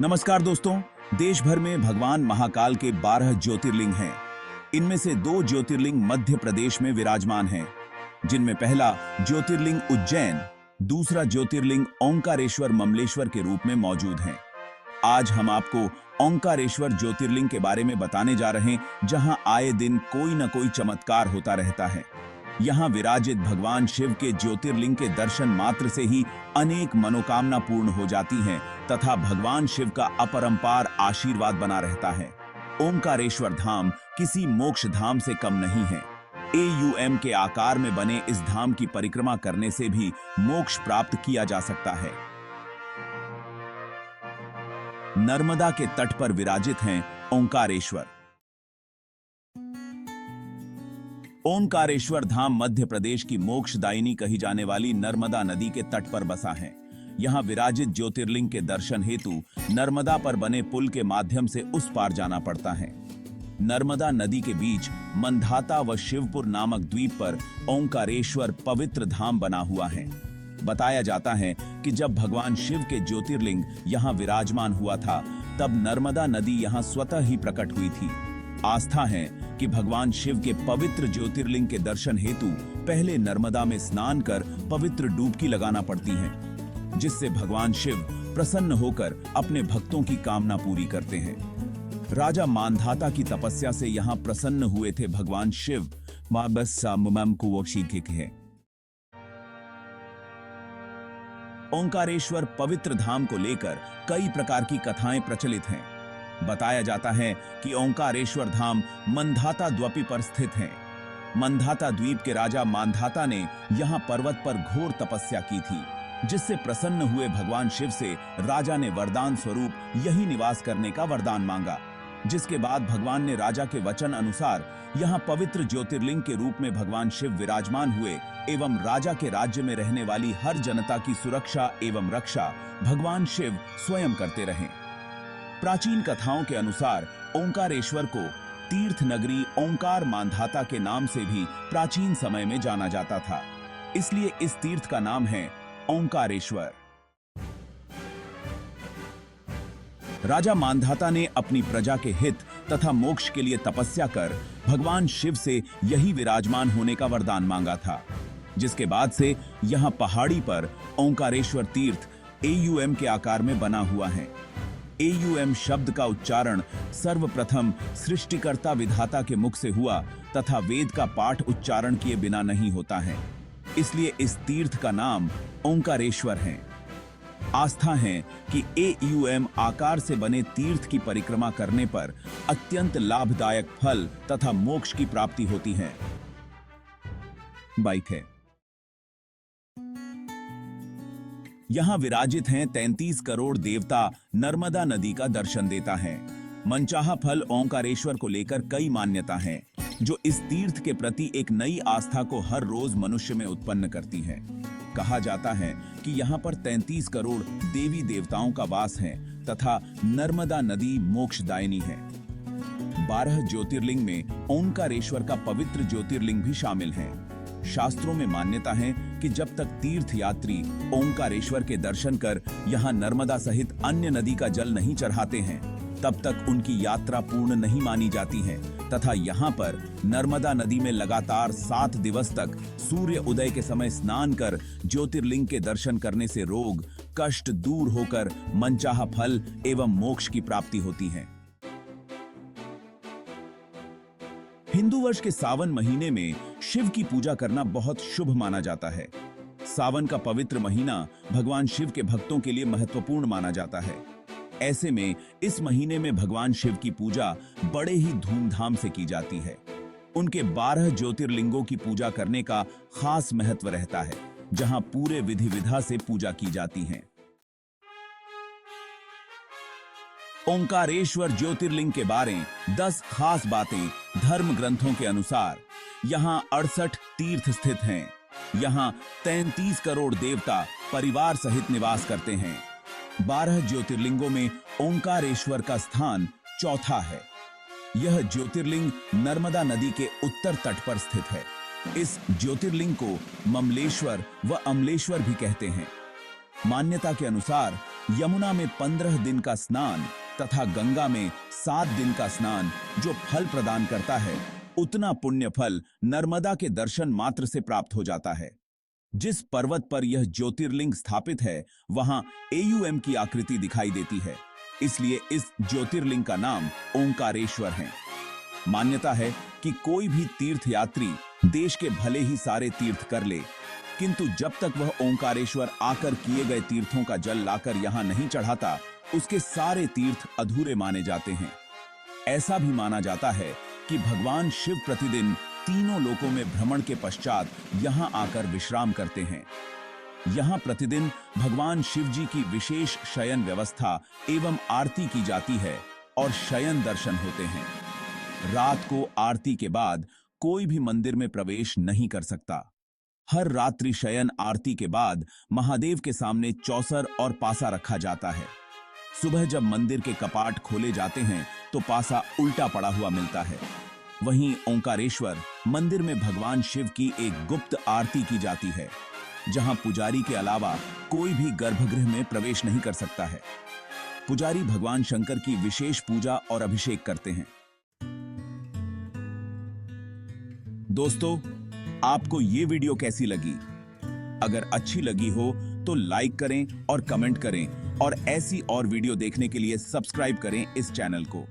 नमस्कार दोस्तों। देश भर में भगवान महाकाल के 12 ज्योतिर्लिंग हैं। इनमें से 2 ज्योतिर्लिंग मध्य प्रदेश में विराजमान हैं, जिनमें पहला ज्योतिर्लिंग उज्जैन, दूसरा ज्योतिर्लिंग ओंकारेश्वर ममलेश्वर के रूप में मौजूद हैं। आज हम आपको ओंकारेश्वर ज्योतिर्लिंग के बारे में बताने जा रहे हैं, जहां आए दिन कोई न कोई चमत्कार होता रहता है। यहाँ विराजित भगवान शिव के ज्योतिर्लिंग के दर्शन मात्र से ही अनेक मनोकामना पूर्ण हो जाती हैं तथा भगवान शिव का अपरंपार आशीर्वाद बना रहता है। ओंकारेश्वर धाम किसी मोक्ष धाम से कम नहीं है। AUM के आकार में बने इस धाम की परिक्रमा करने से भी मोक्ष प्राप्त किया जा सकता है। नर्मदा के तट पर विराजित हैं ओंकारेश्वर। ओंकारेश्वर धाम मध्य प्रदेश की मोक्षदायिनी कही जाने वाली नर्मदा नदी के तट पर बसा है। यहाँ विराजित ज्योतिर्लिंग के दर्शन हेतु नर्मदा पर बने पुल के माध्यम से उस पार जाना पड़ता है। नर्मदा नदी के बीच मंधाता व शिवपुर नामक द्वीप पर ओंकारेश्वर पवित्र धाम बना हुआ है। बताया जाता है कि जब भगवान शिव के ज्योतिर्लिंग यहाँ विराजमान हुआ था, तब नर्मदा नदी यहाँ स्वतः ही प्रकट हुई थी। आस्था है कि भगवान शिव के पवित्र ज्योतिर्लिंग के दर्शन हेतु पहले नर्मदा में स्नान कर पवित्र डुबकी लगाना पड़ती है, जिससे भगवान शिव प्रसन्न होकर अपने भक्तों की कामना पूरी करते हैं। राजा मांधाता की तपस्या से यहाँ प्रसन्न हुए थे भगवान शिव। है ओंकारेश्वर पवित्र धाम को लेकर कई प्रकार की कथाएं प्रचलित हैं। बताया जाता है कि ओंकारेश्वर धाम मंधाता द्वीप पर स्थित है। मंधाता द्वीप के राजा मांधाता ने यहाँ पर्वत पर घोर तपस्या की थी, जिससे प्रसन्न हुए भगवान शिव से राजा ने वरदान स्वरूप यही निवास करने का वरदान मांगा। जिसके बाद भगवान ने राजा के वचन अनुसार यहाँ पवित्र ज्योतिर्लिंग के रूप में भगवान शिव विराजमान हुए एवं राजा के राज्य में रहने वाली हर जनता की सुरक्षा एवं रक्षा भगवान शिव स्वयं करते रहे। प्राचीन कथाओं के अनुसार ओंकारेश्वर को तीर्थ नगरी ओंकार मांधाता के नाम से भी प्राचीन समय में जाना जाता था, इसलिए इस तीर्थ का नाम है ओंकारेश्वर। राजा मांधाता ने अपनी प्रजा के हित तथा मोक्ष के लिए तपस्या कर भगवान शिव से यही विराजमान होने का वरदान मांगा था, जिसके बाद से यहाँ पहाड़ी पर ओंकारेश्वर तीर्थ AUM के आकार में बना हुआ है। AUM शब्द का उच्चारण सर्वप्रथम सृष्टिकर्ता विधाता के मुख से हुआ तथा वेद का पाठ उच्चारण किए बिना नहीं होता है, इसलिए इस तीर्थ का नाम ओंकारेश्वर है। आस्था है कि AUM आकार से बने तीर्थ की परिक्रमा करने पर अत्यंत लाभदायक फल तथा मोक्ष की प्राप्ति होती है। बाइक है। यहाँ विराजित हैं 33 करोड़ देवता नर्मदा नदी का दर्शन देता है। मनचाहा फल ओंकारेश्वर को लेकर कई मान्यता हैं, जो इस तीर्थ के प्रति एक नई आस्था को हर रोज मनुष्य में उत्पन्न करती है। कहा जाता है कि यहाँ पर 33 करोड़ देवी देवताओं का वास है तथा नर्मदा नदी मोक्षदायिनी है। 12 ज्योतिर्लिंग में ओंकारेश्वर का पवित्र ज्योतिर्लिंग भी शामिल है। शास्त्रों में मान्यता है कि जब तक तीर्थ यात्री ओंकारेश्वर के दर्शन कर यहाँ नर्मदा सहित अन्य नदी का जल नहीं चढ़ाते हैं, तब तक उनकी यात्रा पूर्ण नहीं मानी जाती है तथा यहाँ पर नर्मदा नदी में लगातार 7 दिवस तक सूर्य उदय के समय स्नान कर ज्योतिर्लिंग के दर्शन करने से रोग कष्ट दूर होकर मनचाहा फल एवं मोक्ष की प्राप्ति होती है। हिंदू वर्ष के सावन महीने में शिव की पूजा करना बहुत शुभ माना जाता है। सावन का पवित्र महीना भगवान शिव के भक्तों के लिए महत्वपूर्ण माना जाता है। ऐसे में इस महीने में भगवान शिव की पूजा बड़े ही धूमधाम से की जाती है। उनके 12 ज्योतिर्लिंगों की पूजा करने का खास महत्व रहता है, जहां पूरे विधि विधा से पूजा की जाती है। ओंकारेश्वर ज्योतिर्लिंग के बारे 10 खास बातें धर्म ग्रंथों के अनुसार। यहाँ 68 तीर्थ स्थित हैं। यहाँ 33 करोड़ देवता परिवार सहित निवास करते हैं। 12 ज्योतिर्लिंगों में ओंकारेश्वर का स्थान चौथा है। यह ज्योतिर्लिंग नर्मदा नदी के उत्तर तट पर स्थित है। इस ज्योतिर्लिंग को ममलेश्वर व अमलेश्वर भी कहते हैं। मान्यता के अनुसार यमुना में 15 दिन का स्नान तथा गंगा में 7 दिन का स्नान जो फल प्रदान करता है, उतना पुण्य फल नर्मदा के दर्शन मात्र से प्राप्त हो जाता है। जिस पर्वत पर यह ज्योतिर्लिंग स्थापित है, वहां AUM की आकृति दिखाई देती है, इसलिए इस ज्योतिर्लिंग का नाम ओंकारेश्वर है। मान्यता है कि कोई भी तीर्थयात्री देश के भले ही सारे तीर्थ कर ले, किंतु जब तक वह ओंकारेश्वर आकर किए गए तीर्थों का जल लाकर यहां नहीं चढ़ाता, उसके सारे तीर्थ अधूरे माने जाते हैं। ऐसा भी माना जाता है कि भगवान शिव प्रतिदिन तीनों लोकों में भ्रमण के पश्चात यहां आकर विश्राम करते हैं। यहां प्रतिदिन भगवान शिव जी की विशेष शयन व्यवस्था एवं आरती की जाती है और शयन दर्शन होते हैं। रात को आरती के बाद कोई भी मंदिर में प्रवेश नहीं कर सकता। हर रात्रि शयन आरती के बाद महादेव के सामने चौसर और पासा रखा जाता है। सुबह जब मंदिर के कपाट खोले जाते हैं तो पासा उल्टा पड़ा हुआ मिलता है। वहीं ओंकारेश्वर मंदिर में भगवान शिव की एक गुप्त आरती की जाती है, जहां पुजारी के अलावा कोई भी गर्भगृह में प्रवेश नहीं कर सकता है। पुजारी भगवान शंकर की विशेष पूजा और अभिषेक करते हैं। दोस्तों, आपको ये वीडियो कैसी लगी? अगर अच्छी लगी हो तो लाइक करें और कमेंट करें, और ऐसी और वीडियो देखने के लिए सब्सक्राइब करें इस चैनल को।